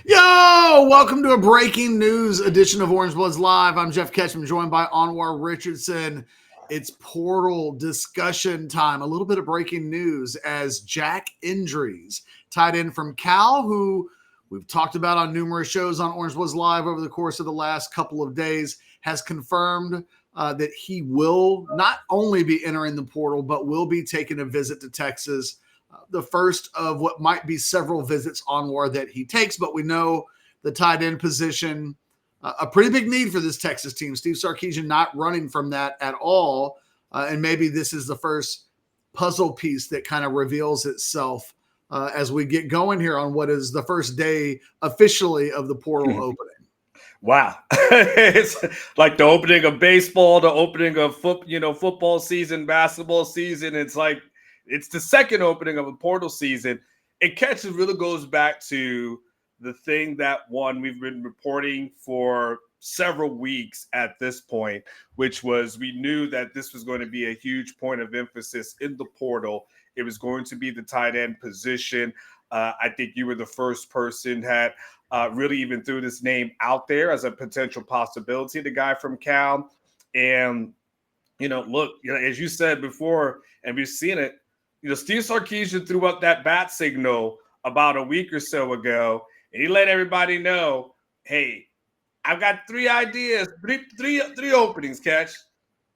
Yo, welcome to a breaking news edition of Orange Bloods Live. I'm Jeff Ketchum, joined by Anwar Richardson. It's portal discussion time. A little bit of breaking news as Jack Endries, tight end from Cal, who we've talked about on numerous shows on Orange Bloods Live over the course of the last couple of days, has confirmed that he will not only be entering the portal, but will be taking a visit to Texas. The first of what might be several visits onward that he takes, but we know the tight end position, a pretty big need for this Texas team. Steve Sarkisian not running from that at all. And maybe this is the first puzzle piece that kind of reveals itself as we get going here on what is the first day officially of the portal opening. Wow. It's like the opening of baseball, the opening of football season, basketball season. It's the second opening of a portal season. It really goes back to the thing that we've been reporting for several weeks at this point, which was we knew that this was going to be a huge point of emphasis in the portal. It was going to be the tight end position. I think you were the first person that really even threw this name out there as a potential possibility, the guy from Cal. And, look, as you said before, and we've seen it, Steve Sarkisian threw up that bat signal about a week or so ago, and he let everybody know, hey, I've got three ideas, three openings, catch.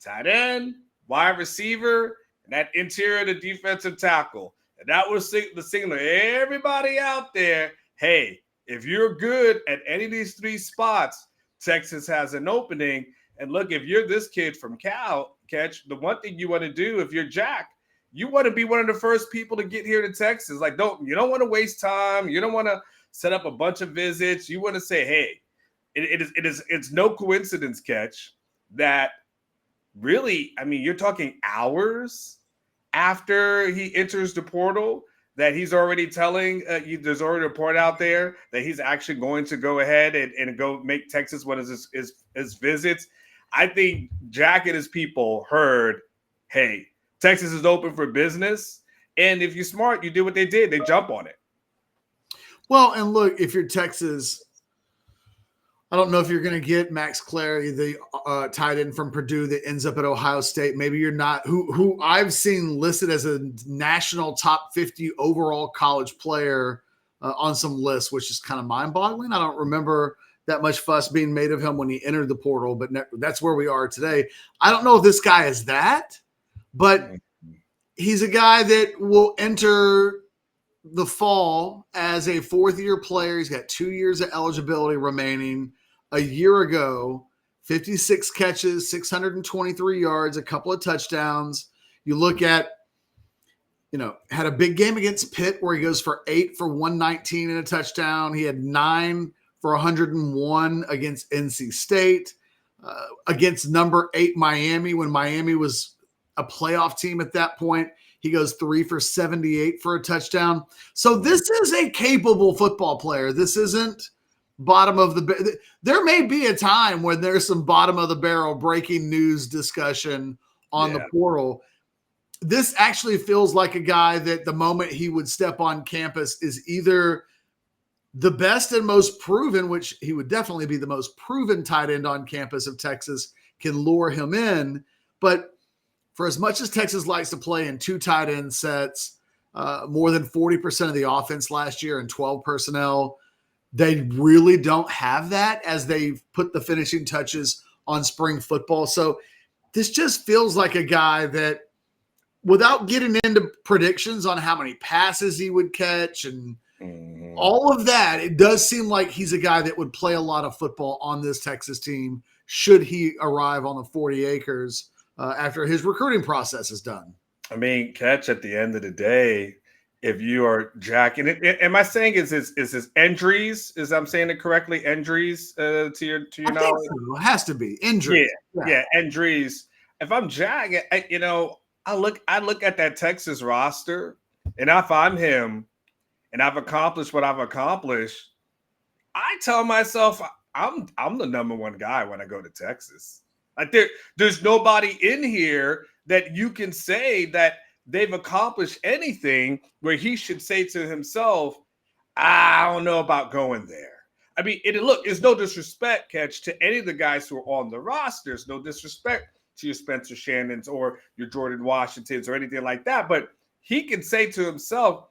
Tight end, wide receiver, and that interior to defensive tackle. And that was the signal. Everybody out there, hey, if you're good at any of these three spots, Texas has an opening. And look, if you're this kid from Cal, catch, the one thing you want to do if you're Jack, you want to be one of the first people to get here to Texas. Like, you don't want to waste time. You don't want to set up a bunch of visits. You want to say, hey, it's no coincidence, catch, that really, I mean, you're talking hours after he enters the portal that he's already telling there's already a report out there that he's actually going to go ahead and go make Texas one of his visits. I think Jack and his people heard, hey, Texas is open for business. And if you're smart, you do what they did. They jump on it. Well, and look, if you're Texas, I don't know if you're going to get Max Clary, the tight end from Purdue that ends up at Ohio State. Maybe you're not, who I've seen listed as a national top 50 overall college player on some lists, which is kind of mind-boggling. I don't remember that much fuss being made of him when he entered the portal, but that's where we are today. I don't know if this guy is that, but he's a guy that will enter the fall as a fourth-year player. He's got 2 years of eligibility remaining. A year ago, 56 catches, 623 yards, a couple of touchdowns. You look at, had a big game against Pitt where he goes for 8 for 119 and a touchdown. He had 9 for 101 against NC State, against number 8 Miami when Miami was a playoff team at that point. He goes 3 for 78 for a touchdown. So this is a capable football player. This isn't bottom of the – there may be a time when there's some bottom of the barrel breaking news discussion on the portal. This actually feels like a guy that the moment he would step on campus is either the best and most proven, which he would definitely be the most proven tight end on campus of Texas, can lure him in. But for as much as Texas likes to play in 2 tight end sets, more than 40% of the offense last year and 12 personnel, they really don't have that as they've put the finishing touches on spring football. So this just feels like a guy that, without getting into predictions on how many passes he would catch and all of that, it does seem like he's a guy that would play a lot of football on this Texas team should he arrive on the 40 acres after his recruiting process is done. I mean, catch, at the end of the day, if you are Jack, and am I saying is this Endries? Is I'm saying it correctly? Endries to your knowledge? So. It has to be Endries. Yeah, Endries. If I'm Jack, I look at that Texas roster, and if I'm him, and I've accomplished what I've accomplished, I tell myself I'm the number one guy when I go to Texas. Like there's nobody in here that you can say that they've accomplished anything where he should say to himself, I don't know about going there. I mean, look, it's no disrespect, Catch, to any of the guys who are on the rosters. No disrespect to your Spencer Shannons or your Jordan Washingtons or anything like that. But he can say to himself,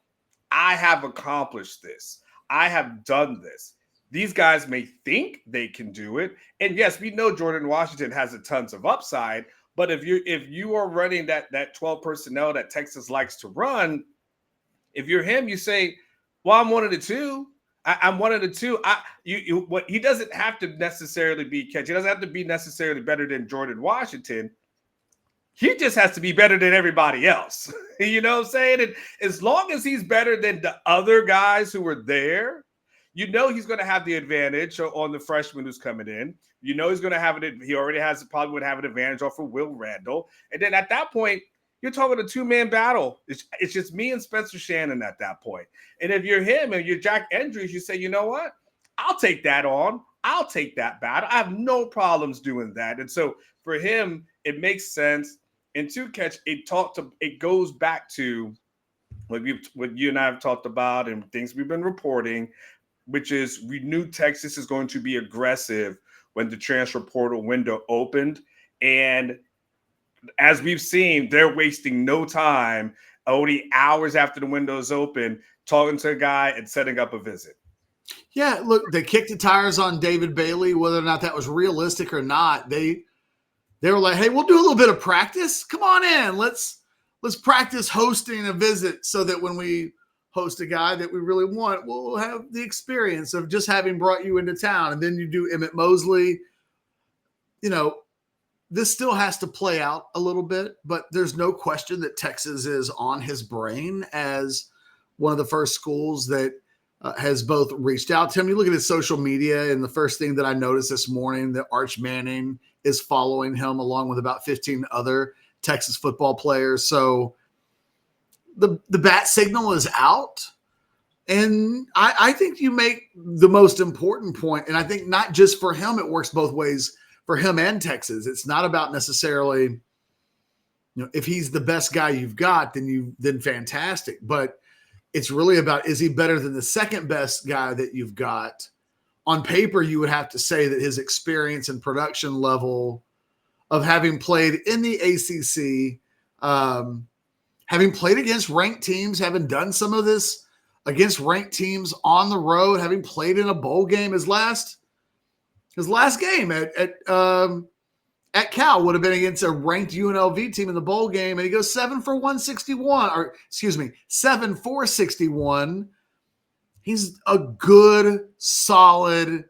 I have accomplished this. I have done this. These guys may think they can do it. And yes, we know Jordan Washington has a tons of upside. But if you are running that 12 personnel that Texas likes to run, if you're him, you say, well, I'm one of the two. I'm one of the two. What he doesn't have to necessarily be Catch. He doesn't have to be necessarily better than Jordan Washington. He just has to be better than everybody else. You know what I'm saying? And as long as he's better than the other guys who were there, you know he's going to have the advantage on the freshman who's coming in. You know he's going to have it. He already has probably would have an advantage off of Will Randall. And then at that point, you're talking a two-man battle. It's just me and Spencer Shannon at that point. And if you're him and you're Jack Endries, you say, you know what? I'll take that on. I'll take that battle. I have no problems doing that. And so for him, it makes sense. And to Catch, it goes back to what you and I have talked about and things we've been reporting, which is we knew Texas is going to be aggressive when the transfer portal window opened. And as we've seen, they're wasting no time, only hours after the window's open, talking to a guy and setting up a visit. Yeah, look, they kicked the tires on David Bailey, whether or not that was realistic or not. They were like, hey, we'll do a little bit of practice. Come on in. Let's practice hosting a visit so that when we host a guy that we really want, we'll have the experience of just having brought you into town. And then you do Emmett Mosley. You know, this still has to play out a little bit, but there's no question that Texas is on his brain as one of the first schools that has both reached out to him. You look at his social media, and the first thing that I noticed this morning, that Arch Manning is following him along with about 15 other Texas football players. So the bat signal is out. And I think you make the most important point, and I think not just for him, it works both ways for him and Texas. It's not about necessarily, you know, if he's the best guy you've got, then fantastic. But it's really about, is he better than the second best guy that you've got? On paper, you would have to say that his experience and production level of having played in the ACC, having played against ranked teams, having done some of this against ranked teams on the road, having played in a bowl game, his last game at Cal would have been against a ranked UNLV team in the bowl game, and he goes 7 for 61. He's a good, solid,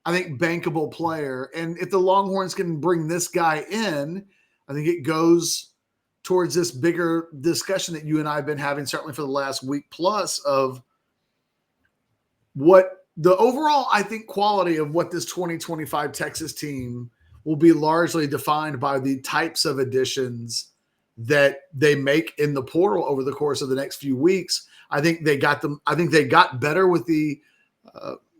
I think, bankable player. And if the Longhorns can bring this guy in, I think it goes towards this bigger discussion that you and I have been having, certainly for the last week plus, of what the overall, I think, quality of what this 2025 Texas team will be largely defined by the types of additions that they make in the portal over the course of the next few weeks. I think they got better with the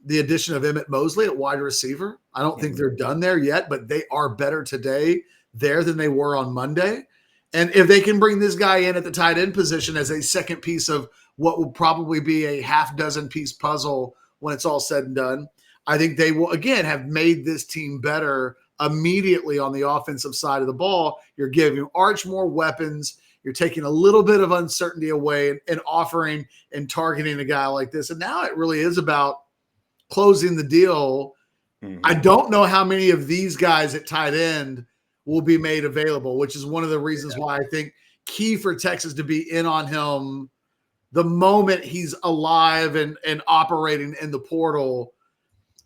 addition of Emmett Mosley at wide receiver. I don't think they're done there yet, but they are better today there than they were on Monday. And if they can bring this guy in at the tight end position as a second piece of what will probably be a half dozen piece puzzle when it's all said and done, I think they will, again, have made this team better immediately on the offensive side of the ball. You're giving Arch more weapons. You're taking a little bit of uncertainty away and offering and targeting a guy like this. And now it really is about closing the deal. Mm-hmm. I don't know how many of these guys at tight end will be made available, which is one of the reasons why I think key for Texas to be in on him the moment he's alive and operating in the portal,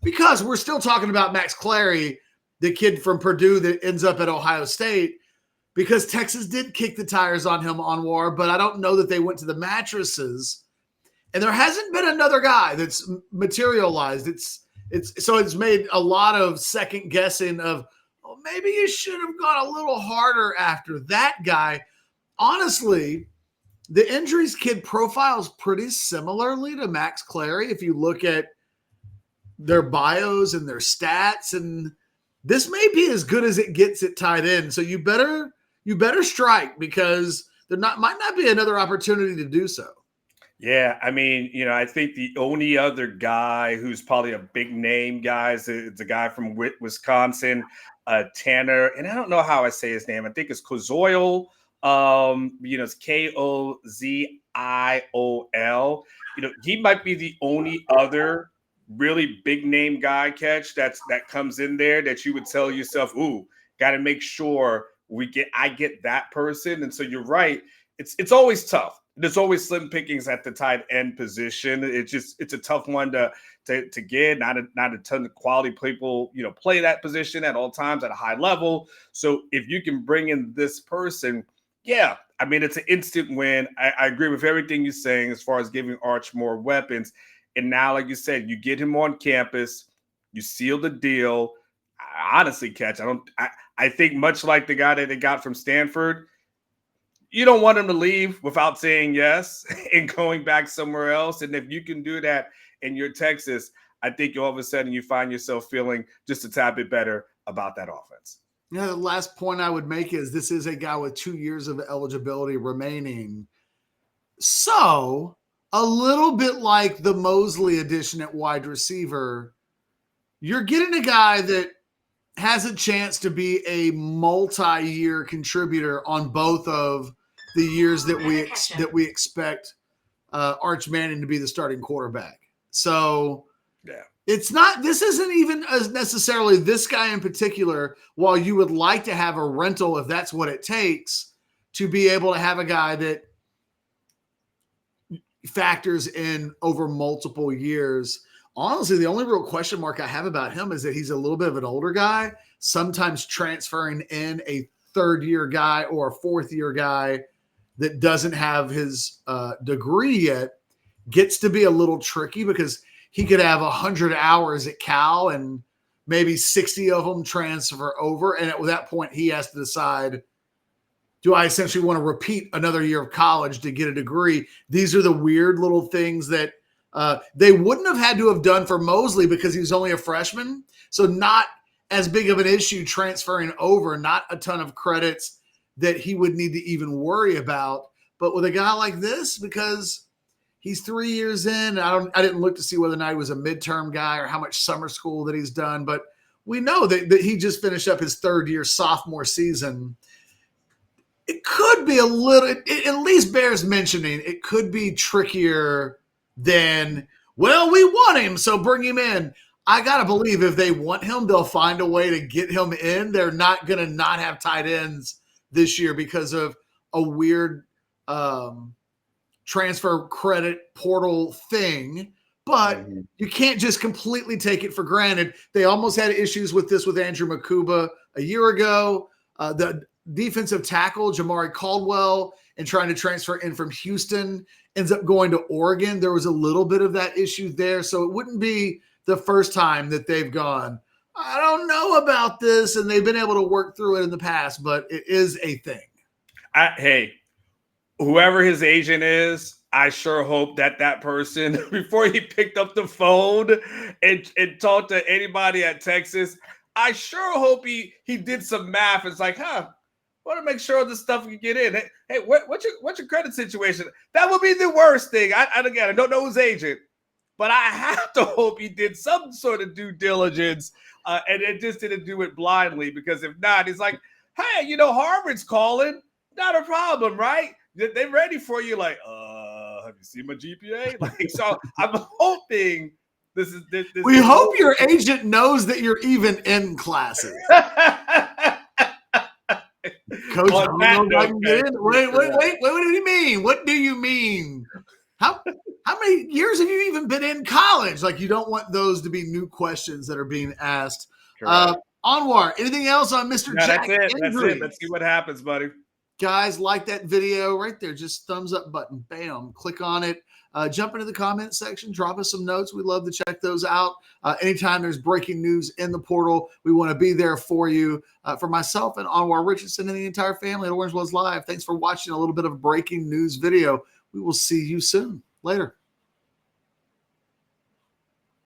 because we're still talking about Max Clary, the kid from Purdue that ends up at Ohio State, because Texas did kick the tires on him, Anwar, but I don't know that they went to the mattresses. And there hasn't been another guy that's materialized. It's made a lot of second guessing of, well, maybe you should have gone a little harder after that guy. Honestly, the Endries kid profiles pretty similarly to Max Clary if you look at their bios and their stats, and this may be as good as it gets at tight end. So you better strike, because there might not be another opportunity to do so. Yeah, I mean, I think the only other guy who's probably a big name guy is a guy from Wisconsin, Tanner, and I don't know how I say his name. I think it's Kozoil. It's Koziol. He might be the only other really big name guy catch that comes in there that you would tell yourself, "Ooh, got to make sure I get that person." And so you're right. It's always tough. There's always slim pickings at the tight end position. It's a tough one to get. Not a ton of quality people, play that position at all times at a high level. So if you can bring in this person, yeah, I mean it's an instant win. I agree with everything you're saying as far as giving Arch more weapons. And now, like you said, you get him on campus, you seal the deal. Honestly, Catch, I think much like the guy that they got from Stanford, you don't want him to leave without saying yes and going back somewhere else. And if you can do that and you're Texas, I think all of a sudden you find yourself feeling just a tad bit better about that offense. The last point I would make is this is a guy with 2 years of eligibility remaining. So a little bit like the Mosley addition at wide receiver, you're getting a guy that has a chance to be a multi-year contributor on both of the years that we expect Arch Manning to be the starting quarterback. So yeah, this isn't even as necessarily this guy in particular, while you would like to have a rental if that's what it takes to be able to have a guy that factors in over multiple years. Honestly, the only real question mark I have about him is that he's a little bit of an older guy, sometimes transferring in a third-year guy or a fourth-year guy that doesn't have his degree yet gets to be a little tricky because he could have 100 hours at Cal and maybe 60 of them transfer over. And at that point, he has to decide, do I essentially want to repeat another year of college to get a degree? These are the weird little things that they wouldn't have had to have done for Mosley because he was only a freshman. So not as big of an issue transferring over, not a ton of credits that he would need to even worry about. But with a guy like this, because he's 3 years in, I didn't look to see whether or not he was a midterm guy or how much summer school that he's done, but we know that he just finished up his third year sophomore season. It could be a little, it at least bears mentioning, it could be trickier than, well, we want him, so bring him in. I got to believe if they want him, they'll find a way to get him in. They're not going to not have tight ends this year because of a weird transfer credit portal thing. But you can't just completely take it for granted. They almost had issues with this with Andrew Makuba a year ago. The defensive tackle, Jamari Caldwell, and trying to transfer in from Houston, ends up going to Oregon. There was a little bit of that issue there. So it wouldn't be the first time that they've gone, I don't know about this, and they've been able to work through it in the past, but it is a thing. Hey, whoever his agent is, I sure hope that person, before he picked up the phone and talked to anybody at Texas, I sure hope he did some math. It's like, want to make sure this stuff can get in. Hey, what's your credit situation? That would be the worst thing. I don't know his agent, but I have to hope he did some sort of due diligence and it just didn't do it blindly, because if not, he's like, hey, Harvard's calling. Not a problem, right? They're ready for you. Like, have you seen my GPA? Like, so I'm hoping this is this. We hope your agent knows that you're even in classes. Coach, I don't know if I can get in. Wait, what do you mean? What do you mean? How many years have you even been in college? Like, you don't want those to be new questions that are being asked. Anwar, anything else on Mr. Jack? That's it. Let's see what happens, buddy. Guys, like that video right there. Just thumbs up button. Bam. Click on it. Jump into the comment section. Drop us some notes. We'd love to check those out. Anytime there's breaking news in the portal, we want to be there for you. For myself and Anwar Richardson and the entire family at Orange Was Live, thanks for watching a little bit of a breaking news video. We will see you soon. Later.